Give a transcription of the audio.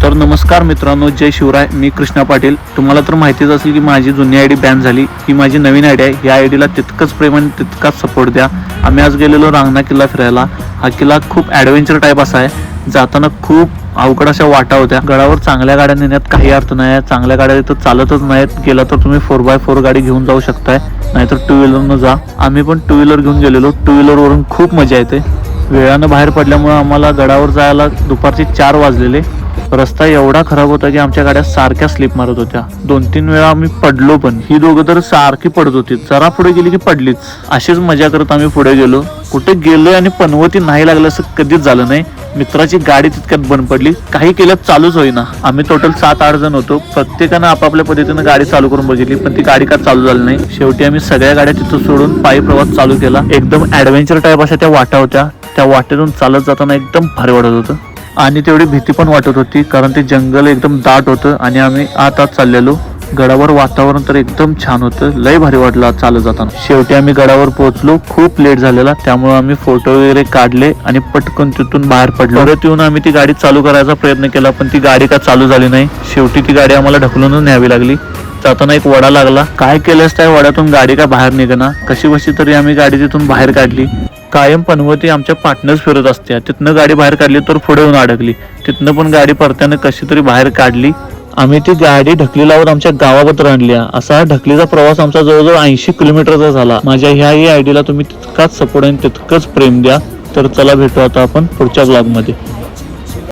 तर नमस्कार मित्रांनो, जय शिवराय. मी कृष्णा पाटील. तुम्हाला तर माहितीच असेल की माझी जुनी आयडी बॅन झाली. ही माझी नवीन आयडी आहे. या आयडीला तितकंच प्रेम आणि तितकाच सपोर्ट द्या. आम्ही आज गेलेलो रांगणा किल्ला फिरायला. हा किल्ला खूप ॲडव्हेंचर टाईप असा आहे. जाताना खूप अवघड अशा वाटा होत्या. गडावर चांगल्या गाड्या नेण्यात काही अर्थ नाही. चांगल्या गाड्या इथं चालतच नाहीत. गेला तर तुम्ही 4x4 गाडी घेऊन जाऊ शकताय, नाहीतर 2 व्हीलरनं जा. आम्ही पण 2 व्हीलर घेऊन गेलेलो. 2 व्हीलरवरून खूप मजा येते. वेळानं बाहेर पडल्यामुळे आम्हाला गडावर जायला दुपारचे 4 वाजलेले. रस्ता एवढा खराब होता की आमच्या गाड्या सारख्या स्लिप मारत होत्या. 2-3 वेळा आम्ही पडलो पण. ही दोघं तर सारखी पडत होती. जरा पुढे गेली की पडलीच. अशीच मजा करत आम्ही पुढे गेलो. कुठे गेलोय आणि पनवती नाही लागलं असं कधीच झालं नाही. मित्राची गाडी तितक्यात बंद पडली. काही केलं चालूच होईना. आम्ही टोटल 7-8 जण होतो. प्रत्येकानं आपापल्या पद्धतीनं गाडी चालू करून बघितली, पण ती गाडी का चालू झाली नाही. शेवटी आम्ही सगळ्या गाड्या तिथं सोडून पायी प्रवास चालू केला. एकदम ॲडव्हेंचर टाईप अशा त्या वाटा होत्या. त्या वाटेतून चालत जाताना एकदम भारी वाटत होतं आणि तेवढी भीती पण वाटत होती, कारण ते जंगल एकदम दाट होतं आणि आम्ही आत चाललेलो. गडावर वातावरण तर एकदम छान होतं. लय भारी वाटलं चालत जाताना. शेवटी आम्ही गडावर पोहोचलो. खूप लेट झालेला, त्यामुळे आम्ही फोटो वगैरे काढले आणि पटकन तिथून बाहेर पडलो. परत येऊन आम्ही ती गाडी चालू करायचा प्रयत्न केला, पण ती गाडी का चालू झाली नाही. शेवटी ती गाडी आम्हाला ढकलूनच न्यावी लागली. जाताना एक वडा लागला. काय केलंस त्या वड्यातून गाडी का बाहेर निघेना. कशी बशी तरी आम्ही गाडी तिथून बाहेर काढली. कायम पनवती आमच्या पार्टनर्स फिरत असत्या. तिथनं गाडी बाहेर काढली तर पुढे येऊन अडकली. तिथनं पण गाडी परत्यानं कशी तरी बाहेर काढली. आम्ही ती गाडी ढकलीलावर आमच्या गावाबद्दल आणली. असा ढकलीचा प्रवास आमचा जवळजवळ 80 किलोमीटरचा झाला. माझ्या ह्याही आयडीला तुम्ही तितकाच सपोर्ट आणि तितकंच प्रेम द्या. तर चला भेटू आता आपण पुढच्या ब्लॉगमध्ये.